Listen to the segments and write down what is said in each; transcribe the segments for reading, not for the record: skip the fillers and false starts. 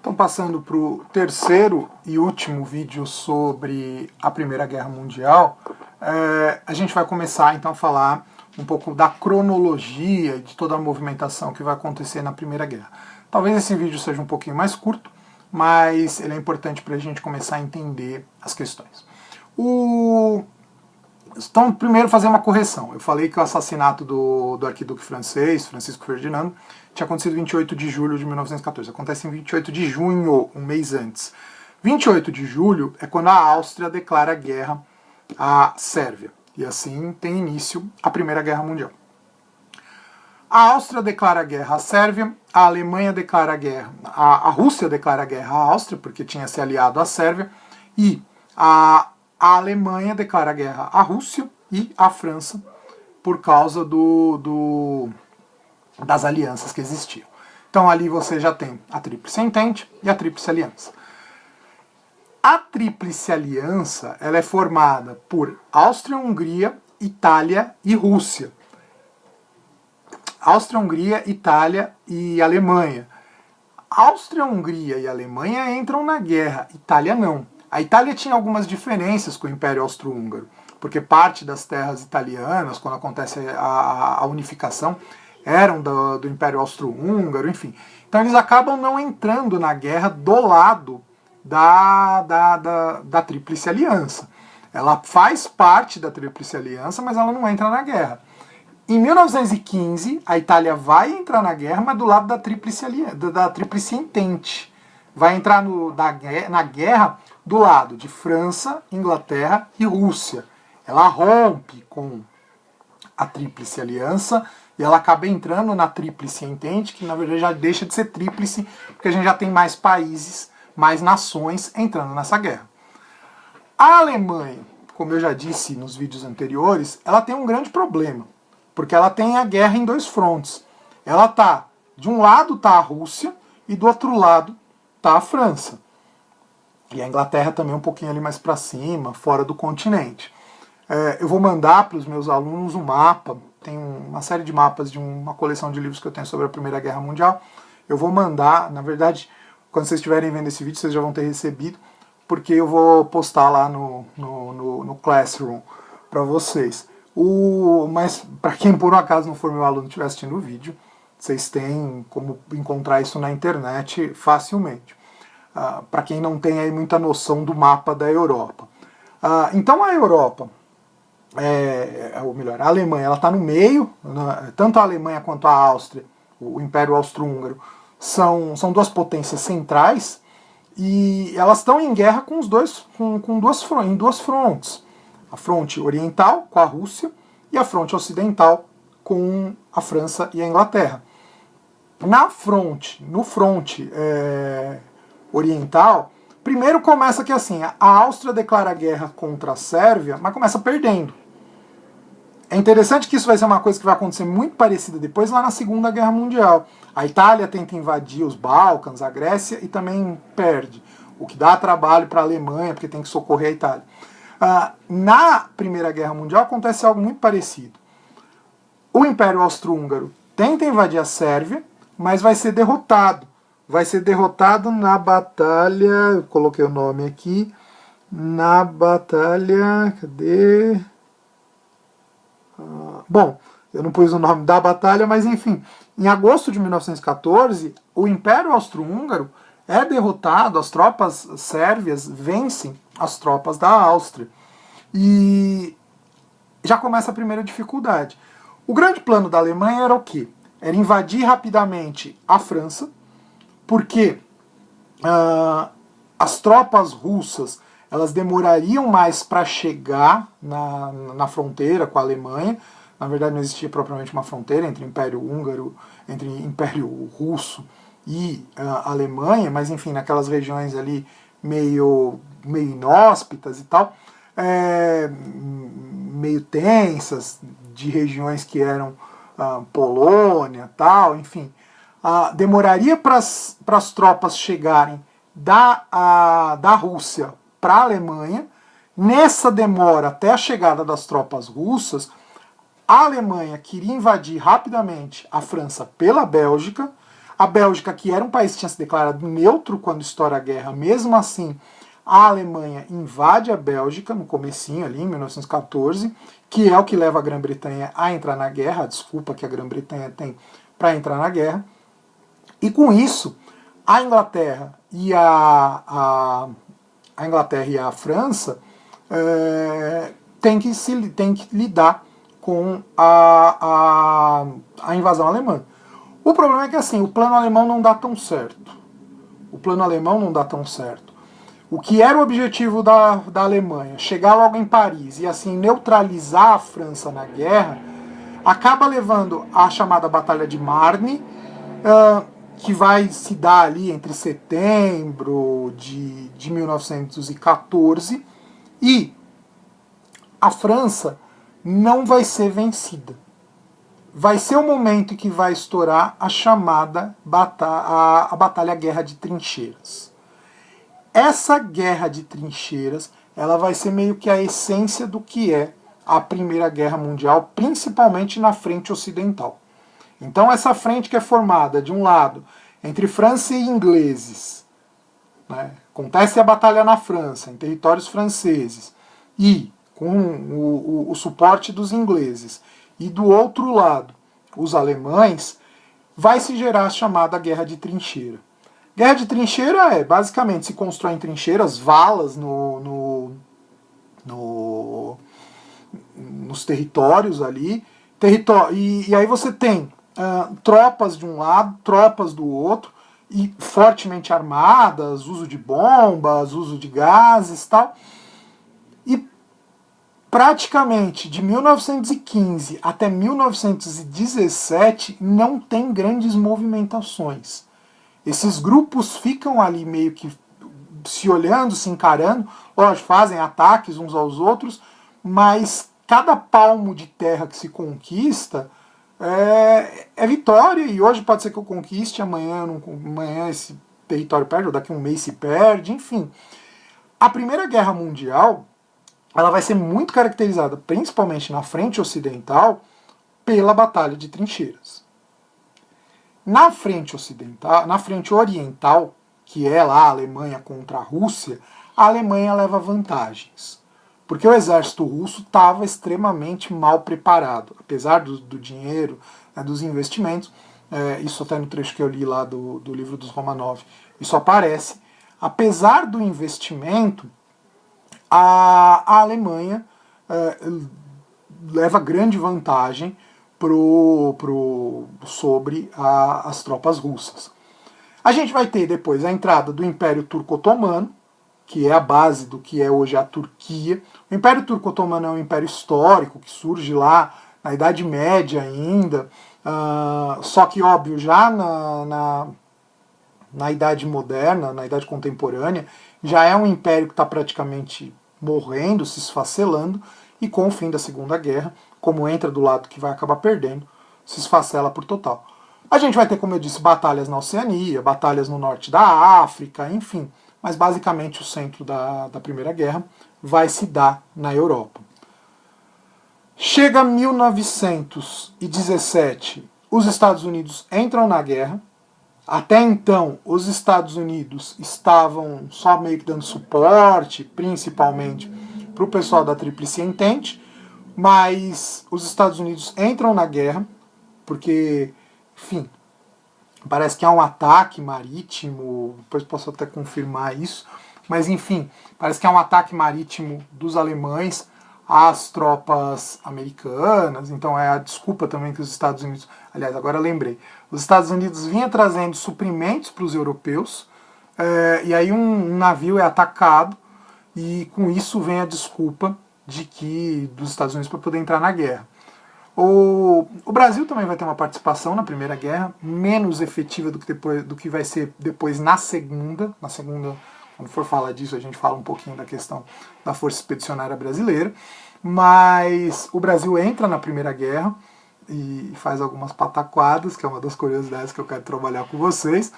Então, passando para o terceiro e último vídeo sobre a Primeira Guerra Mundial, a gente vai começar então a falar um pouco da cronologia de toda a movimentação que vai acontecer na Primeira Guerra. Talvez esse vídeo seja um pouquinho mais curto, mas ele é importante para a gente começar a entender as questões. Então, primeiro fazer uma correção. Eu falei que o assassinato do arquiduque francês, Francisco Ferdinando, tinha acontecido em 28 de julho de 1914. Acontece em 28 de junho, um mês antes. 28 de julho é quando a Áustria declara guerra à Sérvia. E assim tem início a Primeira Guerra Mundial. A Áustria declara guerra à Sérvia, a Alemanha declara guerra, a Rússia declara guerra à Áustria, porque tinha se aliado à Sérvia, e a Alemanha declara guerra à Rússia e à França por causa das alianças que existiam. Então ali você já tem a Tríplice Entente e a Tríplice Aliança. A Tríplice Aliança ela é formada por Áustria, Hungria, Itália e Rússia. Áustria, Hungria, Itália e Alemanha. Áustria, Hungria e Alemanha entram na guerra, Itália não. A Itália tinha algumas diferenças com o Império Austro-Húngaro, porque parte das terras italianas, quando acontece a unificação, eram do Império Austro-Húngaro, enfim. Então eles acabam não entrando na guerra do lado da Tríplice Aliança. Ela faz parte da Tríplice Aliança, mas ela não entra na guerra. Em 1915, a Itália vai entrar na guerra, mas do lado da Tríplice Entente. Vai entrar na guerra do lado de França, Inglaterra e Rússia. Ela rompe com a Tríplice Aliança e ela acaba entrando na Tríplice Entente, que na verdade já deixa de ser tríplice, porque a gente já tem mais países, mais nações entrando nessa guerra. A Alemanha, como eu já disse nos vídeos anteriores, ela tem um grande problema, porque ela tem a guerra em dois frontes. Ela tá, de um lado tá a Rússia e do outro lado tá a França. E a Inglaterra também um pouquinho ali mais para cima, fora do continente. Eu vou mandar para os meus alunos um mapa, tem uma série de mapas de uma coleção de livros que eu tenho sobre a Primeira Guerra Mundial. Eu vou mandar, na verdade, quando vocês estiverem vendo esse vídeo, vocês já vão ter recebido, porque eu vou postar lá no Classroom para vocês. Mas para quem por um acaso não for meu aluno e estiver assistindo o vídeo, vocês têm como encontrar isso na internet facilmente. Para quem não tem aí muita noção do mapa da Europa. Então a Europa, ou melhor, a Alemanha, ela está no meio, tanto a Alemanha quanto a Áustria, o Império Austro-Húngaro, são duas potências centrais, e elas estão em guerra com em duas frontes. A fronte oriental com a Rússia e a fronte ocidental com a França e a Inglaterra. No fronte oriental, primeiro começa que assim, a Áustria declara guerra contra a Sérvia, mas começa perdendo. É interessante que isso vai ser uma coisa que vai acontecer muito parecida depois lá na Segunda Guerra Mundial. A Itália tenta invadir os Balcãs, a Grécia, e também perde, o que dá trabalho para a Alemanha, porque tem que socorrer a Itália. Na Primeira Guerra Mundial acontece algo muito parecido. O Império Austro-Húngaro tenta invadir a Sérvia, mas vai ser derrotado. Vai ser derrotado na batalha, eu coloquei o nome aqui, na batalha, cadê? Bom, eu não pus o nome da batalha, mas enfim, em agosto de 1914, o Império Austro-Húngaro é derrotado, as tropas sérvias vencem as tropas da Áustria. E já começa a primeira dificuldade. O grande plano da Alemanha era o quê? Era invadir rapidamente a França, porque as tropas russas elas demorariam mais para chegar na fronteira com a Alemanha. Na verdade não existia propriamente uma fronteira entre o Império Húngaro, entre o Império Russo e a Alemanha, mas enfim, naquelas regiões ali meio inóspitas e tal, meio tensas, de regiões que eram Polônia, tal, enfim. Demoraria para as tropas chegarem da Rússia para a Alemanha. Nessa demora até a chegada das tropas russas, a Alemanha queria invadir rapidamente a França pela Bélgica, A Bélgica, que era um país que tinha se declarado neutro quando estoura a guerra, mesmo assim, a Alemanha invade a Bélgica no comecinho ali, em 1914, que é o que leva a Grã-Bretanha a entrar na guerra, a desculpa que a Grã-Bretanha tem para entrar na guerra. E com isso, a Inglaterra e a França têm que lidar com a invasão alemã. O problema é que assim, o plano alemão não dá tão certo. O plano alemão não dá tão certo. O que era o objetivo da Alemanha, chegar logo em Paris e assim neutralizar a França na guerra, acaba levando à chamada Batalha de Marne, que vai se dar ali entre setembro de 1914, e a França não vai ser vencida. Vai ser o momento em que vai estourar a chamada a Batalha Guerra de Trincheiras. Essa guerra de trincheiras, ela vai ser meio que a essência do que é a Primeira Guerra Mundial, principalmente na frente ocidental. Então essa frente que é formada, de um lado, entre França e ingleses, né, acontece a batalha na França, em territórios franceses, e com o suporte dos ingleses, e do outro lado, os alemães, vai se gerar a chamada Guerra de Trincheira. Guerra de trincheira basicamente, se constroem trincheiras, valas nos territórios ali, e aí você tem tropas de um lado, tropas do outro, e fortemente armadas, uso de bombas, uso de gases e tal. E praticamente de 1915 até 1917 não tem grandes movimentações. Esses grupos ficam ali meio que se olhando, se encarando, lógico, fazem ataques uns aos outros, mas cada palmo de terra que se conquista é vitória, e hoje pode ser que eu conquiste, amanhã esse território perde, ou daqui a um mês se perde, enfim. A Primeira Guerra Mundial, ela vai ser muito caracterizada, principalmente na frente ocidental, pela Batalha de Trincheiras. Na frente ocidental, na frente oriental, que é lá a Alemanha contra a Rússia, a Alemanha leva vantagens. Porque o exército russo estava extremamente mal preparado. Apesar do dinheiro, né, dos investimentos, isso até no trecho que eu li lá do livro dos Romanov, isso aparece. Apesar do investimento, a Alemanha leva grande vantagem sobre as tropas russas. A gente vai ter depois a entrada do Império Turco-Otomano, que é a base do que é hoje a Turquia. O Império Turco-Otomano é um império histórico que surge lá na Idade Média ainda, só que, óbvio, já na Idade Moderna, na Idade Contemporânea, já é um império que está praticamente morrendo, se esfacelando, e com o fim da Segunda Guerra, como entra do lado que vai acabar perdendo, se esfacela por total. A gente vai ter, como eu disse, batalhas na Oceania, batalhas no norte da África, enfim, mas basicamente o centro da Primeira Guerra vai se dar na Europa. Chega 1917, os Estados Unidos entram na guerra. Até então, os Estados Unidos estavam só meio que dando suporte, principalmente para o pessoal da Tríplice Entente, mas os Estados Unidos entram na guerra, porque, enfim, parece que há um ataque marítimo, depois posso até confirmar isso, mas enfim, parece que há um ataque marítimo dos alemães às tropas americanas, então é a desculpa também que os Estados Unidos, aliás, agora lembrei, os Estados Unidos vinha trazendo suprimentos para os europeus, e aí um navio é atacado, e com isso vem a desculpa dos Estados Unidos para poder entrar na guerra. O Brasil também vai ter uma participação na Primeira Guerra, menos efetiva do que vai ser depois na segunda. Na segunda, quando for falar disso, a gente fala um pouquinho da questão da Força Expedicionária Brasileira. Mas o Brasil entra na Primeira Guerra e faz algumas pataquadas, que é uma das curiosidades que eu quero trabalhar com vocês.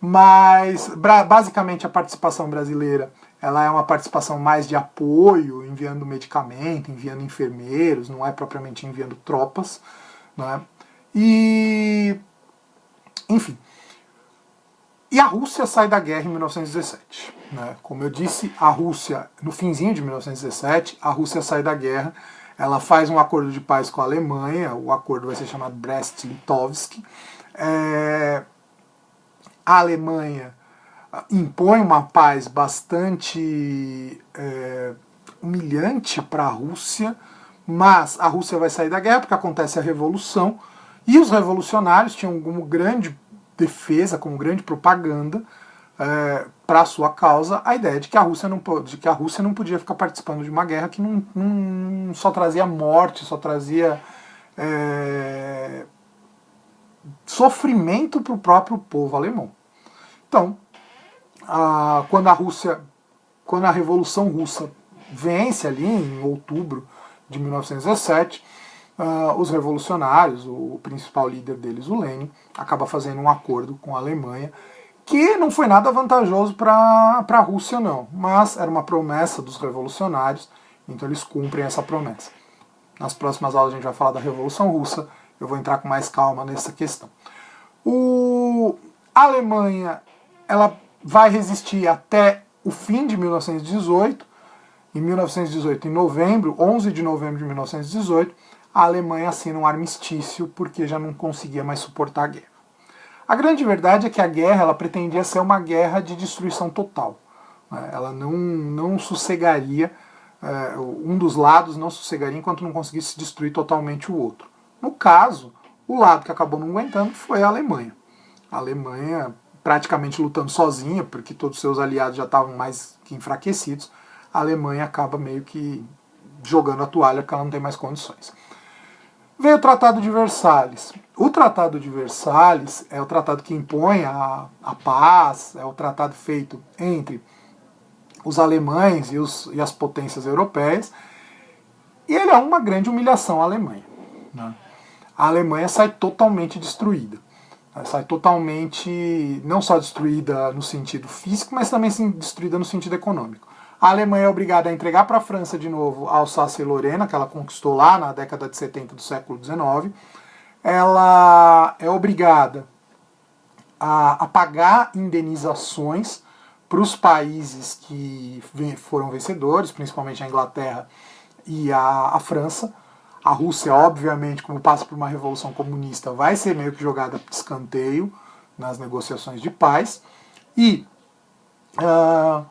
Mas, basicamente, a participação brasileira ela é uma participação mais de apoio, enviando medicamento, enviando enfermeiros, não é propriamente enviando tropas, né? E, enfim, E a Rússia sai da guerra em 1917. Né? Como eu disse, a Rússia, no finzinho de 1917, a Rússia sai da guerra, ela faz um acordo de paz com a Alemanha, o acordo vai ser chamado Brest-Litovsk. A Alemanha impõe uma paz bastante humilhante para a Rússia, mas a Rússia vai sair da guerra porque acontece a Revolução, e os revolucionários tinham como grande defesa, como grande propaganda para a sua causa, a ideia de que a Rússia não podia ficar participando de uma guerra que não só trazia morte, só trazia sofrimento para o próprio povo alemão. Então, quando a Revolução Russa vence ali em outubro de 1917, os revolucionários, o principal líder deles, o Lenin, acaba fazendo um acordo com a Alemanha, que não foi nada vantajoso para a Rússia não, mas era uma promessa dos revolucionários, então eles cumprem essa promessa. Nas próximas aulas a gente vai falar da Revolução Russa, eu vou entrar com mais calma nessa questão. A Alemanha, ela vai resistir até o fim de 1918. Em 1918, em novembro, 11 de novembro de 1918, a Alemanha assina um armistício porque já não conseguia mais suportar a guerra. A grande verdade é que a guerra ela pretendia ser uma guerra de destruição total. Ela não sossegaria, um dos lados não sossegaria enquanto não conseguisse destruir totalmente o outro. No caso, o lado que acabou não aguentando foi a Alemanha. A Alemanha praticamente lutando sozinha, porque todos os seus aliados já estavam mais que enfraquecidos, a Alemanha acaba meio que jogando a toalha porque ela não tem mais condições. Veio o Tratado de Versalhes. O Tratado de Versalhes é o tratado que impõe a paz, é o tratado feito entre os alemães e as potências europeias, e ele é uma grande humilhação à Alemanha. Né? A Alemanha sai totalmente destruída. Sai totalmente, não só destruída no sentido físico, mas também destruída no sentido econômico. A Alemanha é obrigada a entregar para a França de novo a Alsácia e Lorena, que ela conquistou lá na década de 70 do século XIX. Ela é obrigada a pagar indenizações para os países que foram vencedores, principalmente a Inglaterra e a França. A Rússia, obviamente, como passa por uma revolução comunista, vai ser meio que jogada de escanteio nas negociações de paz. E a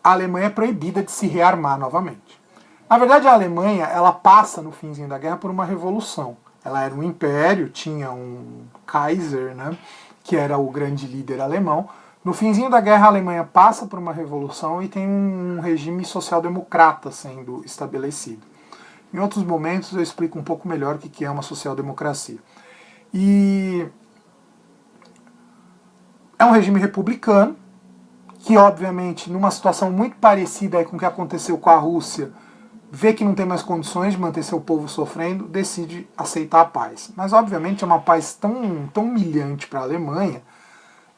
Alemanha é proibida de se rearmar novamente. Na verdade, a Alemanha ela passa no finzinho da guerra por uma revolução. Ela era um império, tinha um Kaiser, né, que era o grande líder alemão. No finzinho da guerra, a Alemanha passa por uma revolução e tem um regime social-democrata sendo estabelecido. Em outros momentos eu explico um pouco melhor o que é uma social-democracia. E é um regime republicano, que obviamente, numa situação muito parecida com o que aconteceu com a Rússia, vê que não tem mais condições de manter seu povo sofrendo, decide aceitar a paz. Mas obviamente é uma paz tão humilhante para a Alemanha,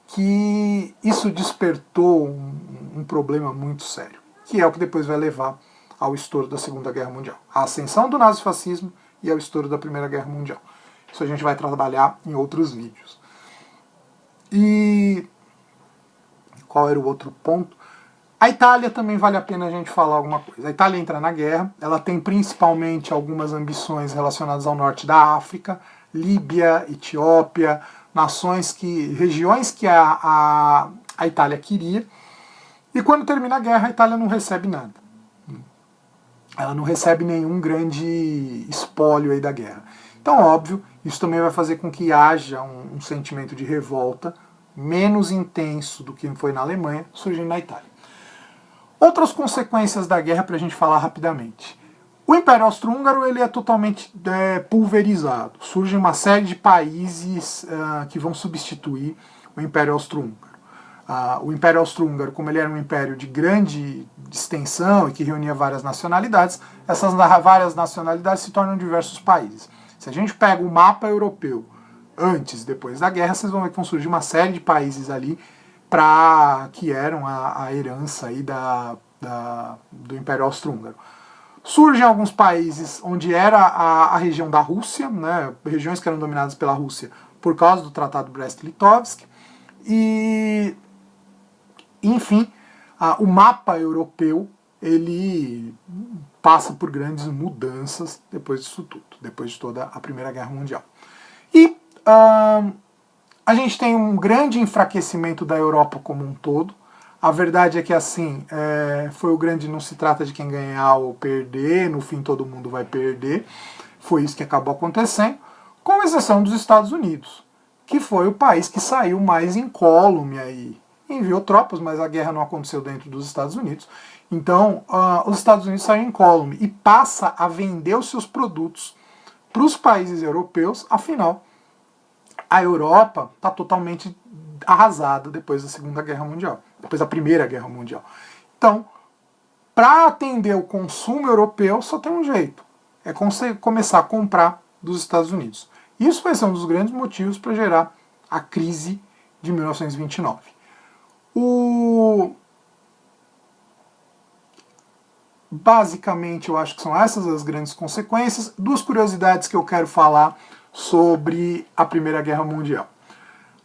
que isso despertou um problema muito sério, que é o que depois vai levar ao estouro da Segunda Guerra Mundial. A ascensão do nazifascismo e ao estouro da Primeira Guerra Mundial. Isso a gente vai trabalhar em outros vídeos. E qual era o outro ponto? A Itália também vale a pena a gente falar alguma coisa. A Itália entra na guerra, ela tem principalmente algumas ambições relacionadas ao norte da África, Líbia, Etiópia, regiões que a Itália queria. E quando termina a guerra, a Itália não recebe nada. Ela não recebe nenhum grande espólio aí da guerra. Então, óbvio, isso também vai fazer com que haja um sentimento de revolta menos intenso do que foi na Alemanha, surgindo na Itália. Outras consequências da guerra para a gente falar rapidamente. O Império Austro-Húngaro ele é totalmente pulverizado. Surge uma série de países que vão substituir o Império Austro-Húngaro. O Império Austro-Húngaro, como ele era um império de grande extensão e que reunia várias nacionalidades, essas várias nacionalidades se tornam diversos países. Se a gente pega o mapa europeu antes e depois da guerra, vocês vão ver que vão surgir uma série de países ali que eram a herança aí do Império Austro-Húngaro. Surgem alguns países onde era a região da Rússia, né, regiões que eram dominadas pela Rússia por causa do Tratado Brest-Litovsk, E, enfim, o mapa europeu ele passa por grandes mudanças depois disso tudo, depois de toda a Primeira Guerra Mundial. E a gente tem um grande enfraquecimento da Europa como um todo. A verdade é que assim, foi o grande, não se trata de quem ganhar ou perder, no fim todo mundo vai perder. Foi isso que acabou acontecendo, com exceção dos Estados Unidos, que foi o país que saiu mais incólume aí. Enviou tropas, mas a guerra não aconteceu dentro dos Estados Unidos. Então, os Estados Unidos saem incólume e passa a vender os seus produtos para os países europeus. Afinal, a Europa está totalmente arrasada depois da Segunda Guerra Mundial, depois da Primeira Guerra Mundial. Então, para atender o consumo europeu, só tem um jeito: é começar a comprar dos Estados Unidos. Isso vai ser um dos grandes motivos para gerar a crise de 1929. Basicamente, eu acho que são essas as grandes consequências. Duas curiosidades que eu quero falar sobre a Primeira Guerra Mundial.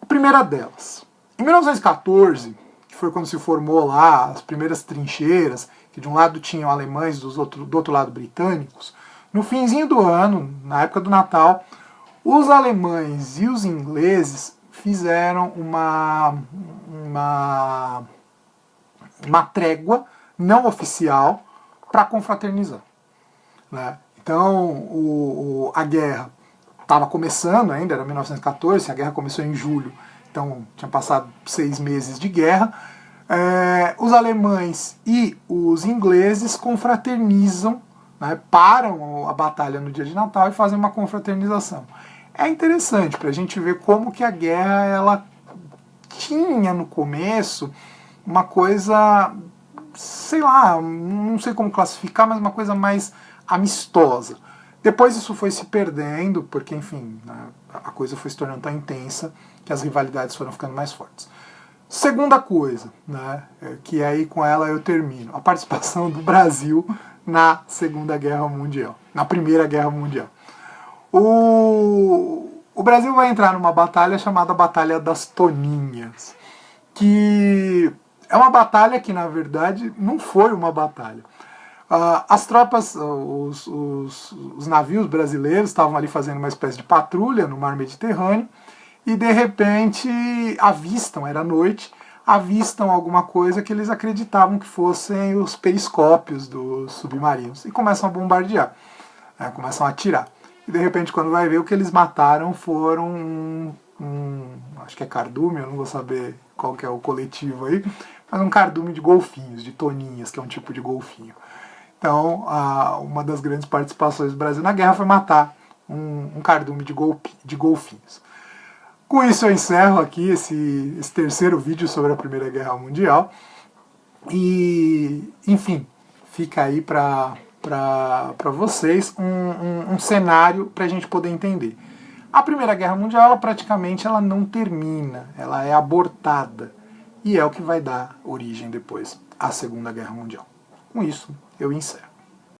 A primeira delas, em 1914, que foi quando se formou lá as primeiras trincheiras, que de um lado tinham alemães, do outro lado britânicos, no finzinho do ano, na época do Natal, os alemães e os ingleses fizeram uma trégua não oficial para confraternizar, né? Então, a guerra estava começando ainda, era 1914, a guerra começou em julho, então tinha passado 6 meses de guerra. Os alemães e os ingleses confraternizam, né, param a batalha no dia de Natal e fazem uma confraternização. É interessante para a gente ver como que a guerra ela tinha no começo uma coisa, sei lá, não sei como classificar, mas uma coisa mais amistosa. Depois isso foi se perdendo, porque, enfim, a coisa foi se tornando tão intensa que as rivalidades foram ficando mais fortes. Segunda coisa, né, que aí com ela eu termino, a participação do Brasil na Segunda Guerra Mundial, na Primeira Guerra Mundial. O Brasil vai entrar numa batalha chamada Batalha das Toninhas, que é uma batalha que, na verdade, não foi uma batalha. As tropas, os navios brasileiros estavam ali fazendo uma espécie de patrulha no mar Mediterrâneo e, de repente, avistam, era noite, avistam alguma coisa que eles acreditavam que fossem os periscópios dos submarinos e começam a bombardear, né, começam a atirar. E, de repente, quando vai ver, o que eles mataram foram acho que é cardume, eu não vou saber qual que é o coletivo aí, mas um cardume de golfinhos, de toninhas, que é um tipo de golfinho. Então, uma das grandes participações do Brasil na guerra foi matar um cardume de golfinhos. Com isso eu encerro aqui esse terceiro vídeo sobre a Primeira Guerra Mundial. E, enfim, fica aí para vocês um cenário para a gente poder entender. A Primeira Guerra Mundial, ela praticamente não termina, ela é abortada. E é o que vai dar origem depois à Segunda Guerra Mundial. Com isso, eu encerro.